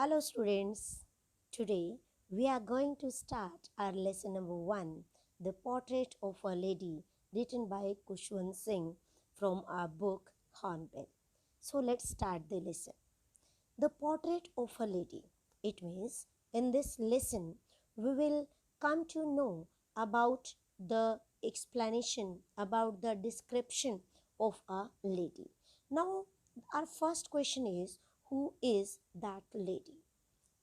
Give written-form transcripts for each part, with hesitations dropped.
Hello, students. Today we are going to start our lesson number 1, The Portrait of a Lady, written by Kushwant Singh from our book Hornbill. So, let's start the lesson. The Portrait of a Lady. It means in this lesson we will come to know about the explanation, about the description of a lady. Now, our first question is, who is that lady?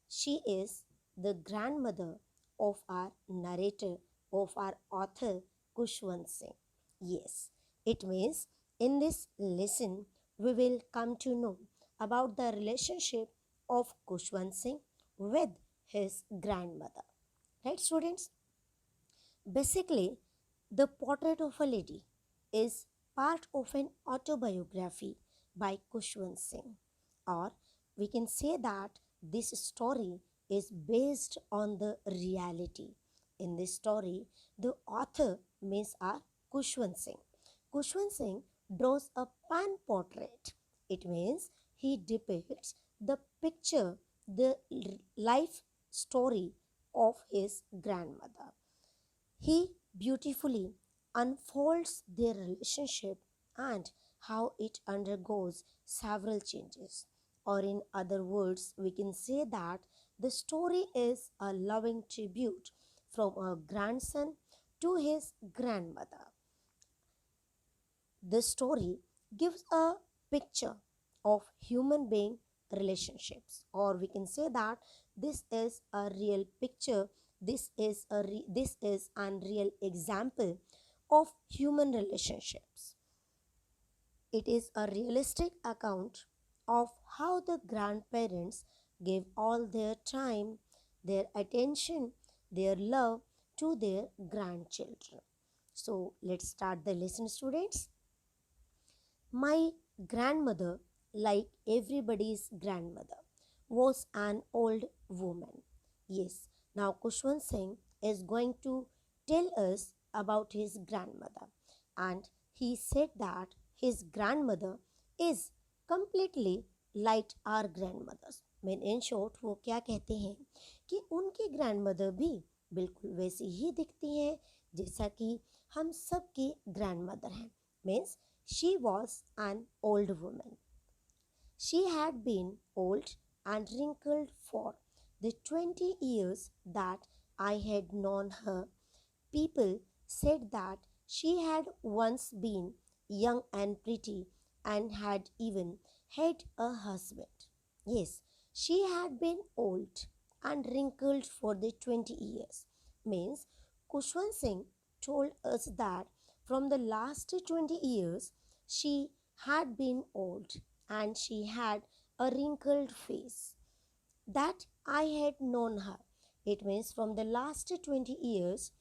She is the grandmother of our narrator, of our author, Kushwant Singh. Yes, it means in this lesson we will come to know about the relationship of Kushwant Singh with his grandmother. Right, students? Basically, The Portrait of a Lady is part of an autobiography by Kushwant Singh, or we can say that this story is based on the reality. In this story, the author means our Kushwant Singh. Kushwant Singh draws a pan portrait. It means he depicts the picture, the life story of his grandmother. He beautifully unfolds their relationship and how it undergoes several changes. Or, in other words, we can say that the story is a loving tribute from a grandson to his grandmother. The story gives a picture of human being relationships, or we can say that this is a real picture, this is an real example of human relationships. It is a realistic account of how the grandparents gave all their time, their attention, their love to their grandchildren. So let's start the lesson, students. My grandmother, like everybody's grandmother, was an old woman. Yes, now Kushwant Singh is going to tell us about his grandmother. And he said that his grandmother is completely like our grandmothers. मैं in short वो क्या कहते हैं कि उनकी grandmother भी बिल्कुल वैसी ही दिखती हैं जैसा कि हम सबकी ग्रैंडमदर हैं. Means she was an old woman. She had been old and wrinkled for the 20 years that I had known her. People said that she had once been young and pretty and had even had a husband. Yes, she had been old and wrinkled for the 20 years. Means Kushwant Singh told us that from the last 20 years she had been old and she had a wrinkled face. That I had known her. It means from the last 20 years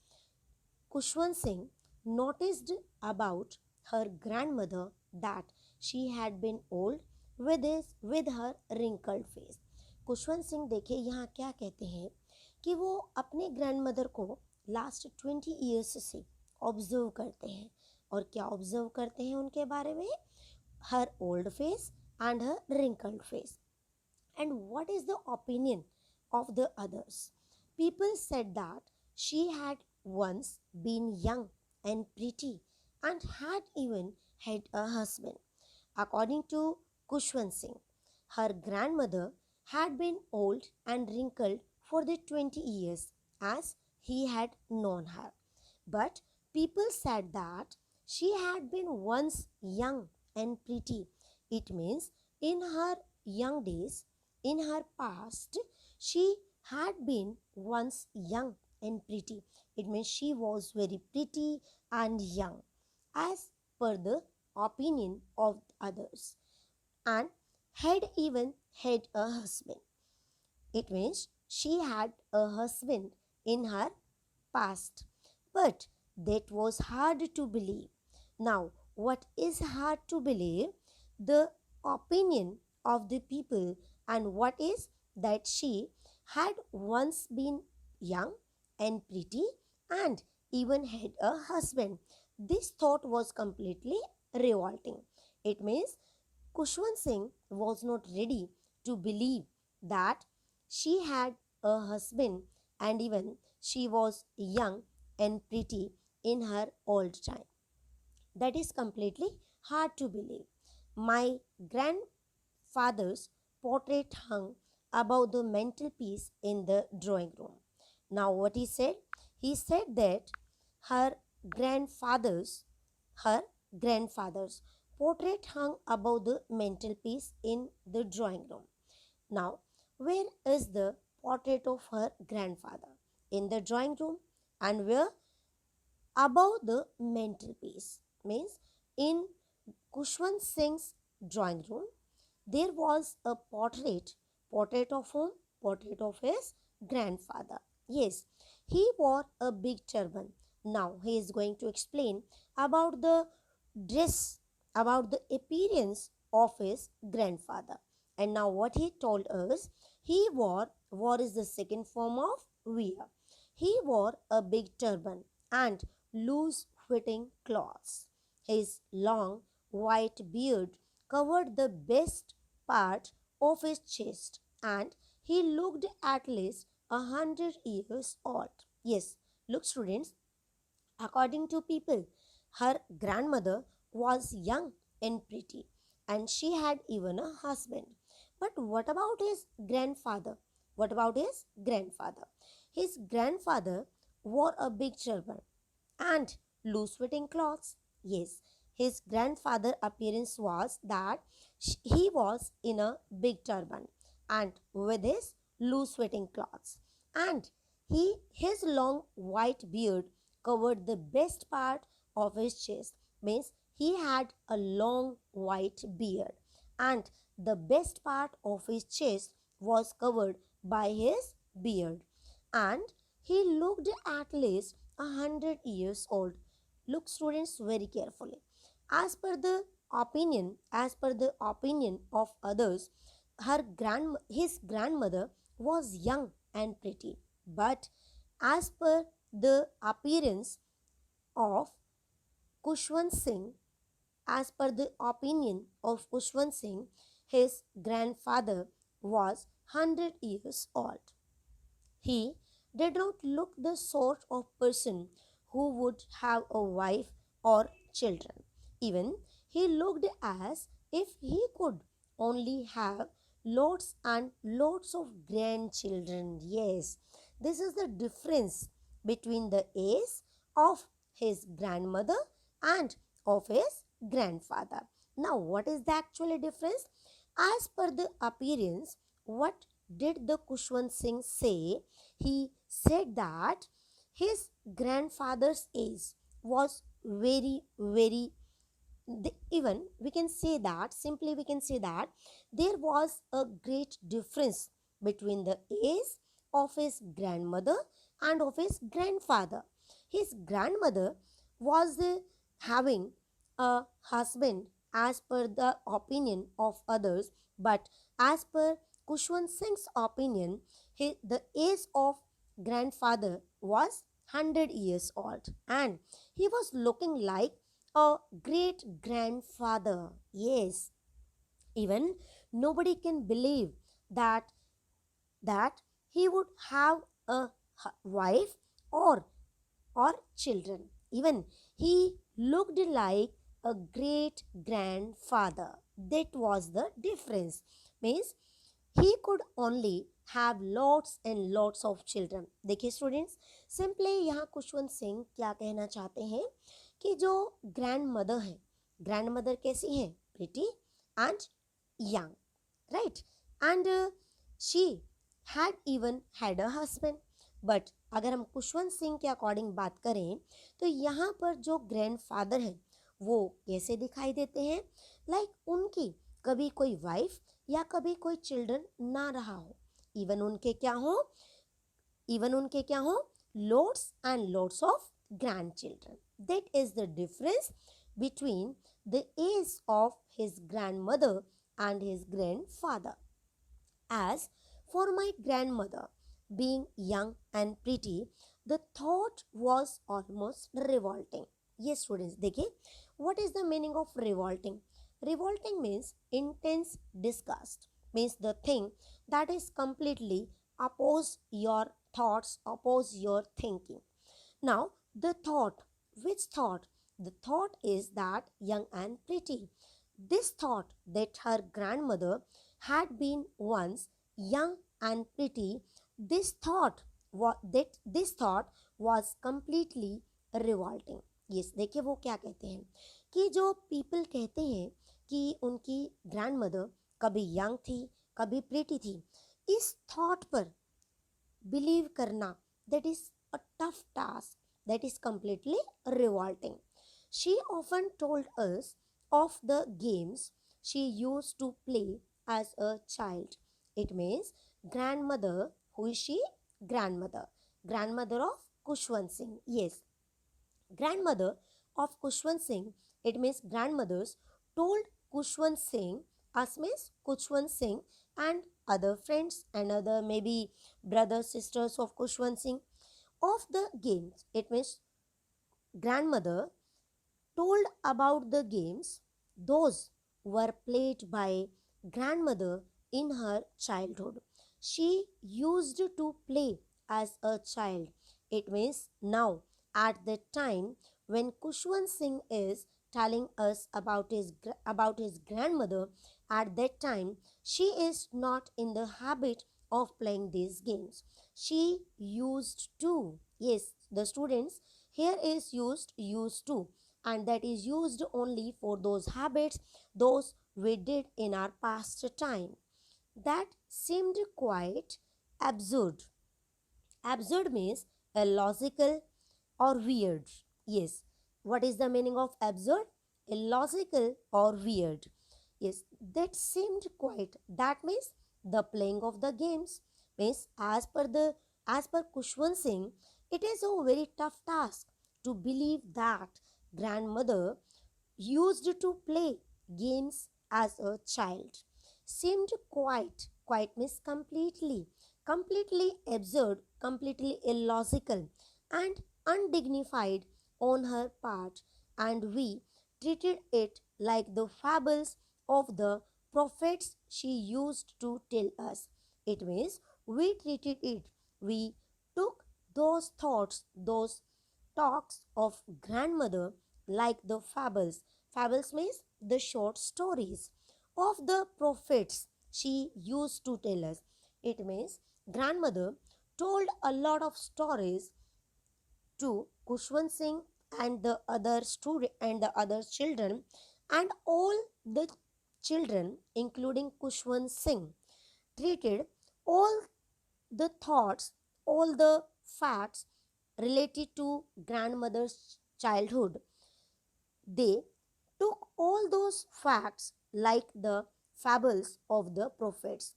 Kushwant Singh noticed about her grandmother that she had been old with her wrinkled face. Khushwant Singh देखिए यहाँ क्या कहते हैं कि वो अपने grandmother को last 20 years से ऑब्जर्व करते हैं. और क्या ऑब्जर्व करते हैं उनके बारे में? Her old face and her wrinkled face. And what is the opinion of the others? People said that she had once been young and pretty and had even had a husband. According to Kushwant Singh, her grandmother had been old and wrinkled for the 20 years as he had known her. But people said that she had been once young and pretty. It means in her young days, in her past, she had been once young and pretty. It means she was very pretty and young, as per the opinion of others, and had even had a husband. It means she had a husband in her past. But that was hard to believe. Now, what is hard to believe? The opinion of the people, and what is that she had once been young and pretty and even had a husband. This thought was completely revolting. It means Kushwant Singh was not ready to believe that she had a husband, and even she was young and pretty in her old time. That is completely hard to believe. My grandfather's portrait hung above the mantelpiece in the drawing room. Now, what he said? He said that her grandfather's her grandfather's portrait hung above the mantelpiece in the drawing room. Now, where is the portrait of her grandfather? In the drawing room, and where? Above the mantelpiece. Means in Kushwant Singh's drawing room, there was a portrait of whom? Portrait of his grandfather. Yes, he wore a big turban. Now he is going to explain about the dress, about the appearance of his grandfather. And now what he told us, he wore is the second form of wear. He wore a big turban and loose fitting clothes. His long white beard covered the best part of his chest, and he looked at least 100 years old. Yes, look, students, according to people, her grandmother was young and pretty, and she had even a husband. But what about his grandfather? What about his grandfather? His grandfather wore a big turban and loose fitting clothes. Yes, his grandfather appearance was that he was in a big turban and with his loose fitting clothes, and his long white beard covered the best part of his chest. Means he had a long white beard, and the best part of his chest was covered by his beard, and he looked at least 100 years old. Look, students, very carefully. As per the opinion of others, his grandmother was young and pretty. But as per the appearance of Kushwant Singh, as per the opinion of Kushwant Singh, his grandfather was 100 years old. He did not look the sort of person who would have a wife or children. Even he looked as if he could only have lots and lots of grandchildren. Yes, this is the difference between the age of his grandmother and of his grandfather. Now, what is the actual difference? As per the appearance, what did the Kushwant Singh say? He said that his grandfather's age was very, very, even we can say that, simply we can say that there was a great difference between the age of his grandmother and of his grandfather. His grandmother was having a husband as per the opinion of others, but as per Kushwant Singh's opinion, the age of grandfather was 100 years old, and he was looking like a great grandfather. Yes, even nobody can believe that that he would have a wife or children. Even he looked like a great grandfather. That was the difference. Means he could only have lots and lots of children. देखिए students, simply यहाँ खुशवंत सिंह क्या कहना चाहते हैं कि जो grand mother है, grand mother कैसी है? Pretty and young, right, and she had even had a husband. But अगर हम खुशवंत सिंह के अकॉर्डिंग बात करें तो यहाँ पर जो ग्रैंडफादर है वो कैसे दिखाई देते हैं? लाइक उनकी कभी कोई वाइफ या कभी कोई चिल्ड्रन ना रहा हो, इवन उनके क्या हो loads and loads of grandchildren. That is the difference between the age of his grandmother and his grandfather. As for my grandmother, being young and pretty, the thought was almost revolting. Yes, students, देखिए, what is the meaning of revolting? Revolting means intense disgust, means the thing that is completely oppose your thoughts, oppose your thinking. Now, the thought, which thought? The thought is that young and pretty. This thought that her grandmother had been once young and pretty, this thought was completely revolting. Yes, देखिए वो क्या कहते हैं कि जो people कहते हैं कि उनकी ग्रैंडमदर कभी यंग थी, कभी प्रीटी थी, इस थॉट पर बिलीव करना, that is a tough task, that is completely revolting. She often told us of the games she used to play as a child. It means grandmother. Who is she? Grandmother. Grandmother of Kushwant Singh. Yes, grandmother of Kushwant Singh. It means grandmothers told Kushwant Singh, us means Kushwant Singh and other friends and other maybe brothers, sisters of Kushwant Singh of the games. It means grandmother told about the games those were played by grandmother in her childhood. She used to play as a child. It means now at the time when Kushwant Singh is telling us about his grandmother, at that time she is not in the habit of playing these games. She used to. Yes, the students, here is used to, and that is used only for those habits those we did in our past time. That seemed quite absurd. Absurd means illogical or weird. Yes. What is the meaning of absurd? Illogical or weird. Yes, that seemed quite. That means the playing of the games means as per Kushwant Singh, it is a very tough task to believe that grandmother used to play games as a child. Seemed quite means completely absurd, completely illogical, and undignified on her part, and we treated it like the fables of the prophets she used to tell us. It means we treated it, we took those thoughts, those talks of grandmother like the fables. Fables means the short stories of the prophets she used to tell us. It means grandmother told a lot of stories to Kushwant Singh and the other student and the other children, and all the children including Kushwant Singh treated all the thoughts, all the facts related to grandmother's childhood. They took all those facts like the fables of the prophets.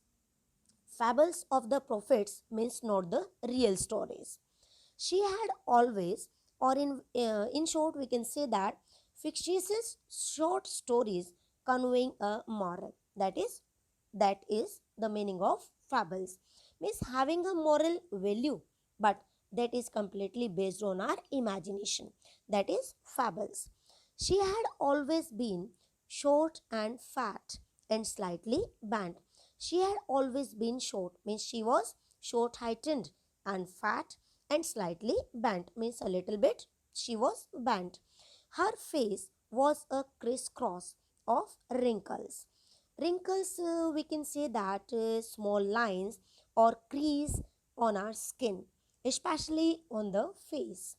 Fables of the prophets means not the real stories. She had always, or in short, we can say that fictitious short stories conveying a moral. That is the meaning of fables. Means having a moral value, but that is completely based on our imagination. That is fables. She had always been short and fat and slightly bent. She had always been short, means she was short heightened, and fat and slightly bent, means a little bit she was bent. Her face was a crisscross of wrinkles. Wrinkles, we can say that small lines or crease on our skin, especially on the face.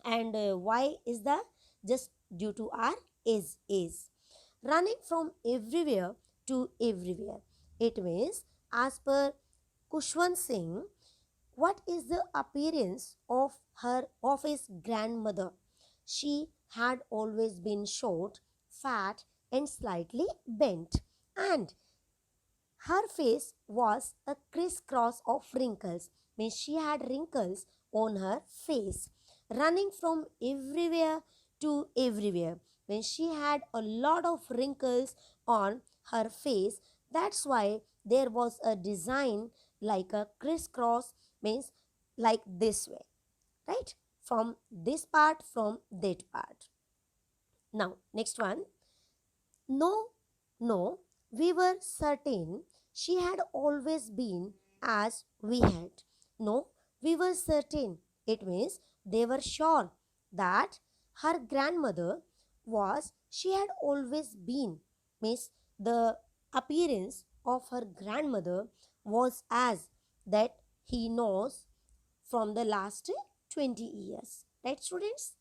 And why is that? Just due to our age. Running from everywhere to everywhere. It means, as per Kushwant Singh, what is the appearance of his grandmother? She had always been short, fat, and slightly bent, and her face was a crisscross of wrinkles, means she had wrinkles on her face, running from everywhere to everywhere. When she had a lot of wrinkles on her face, that's why there was a design like a crisscross, means like this way, right? From this part, from that part. Now, next one. No, no, we were certain she had always been as we had. No, we were certain. It means they were sure that her grandmother was, she had always been. Means the appearance of her grandmother was as that he knows from the last 20 years. Right, students?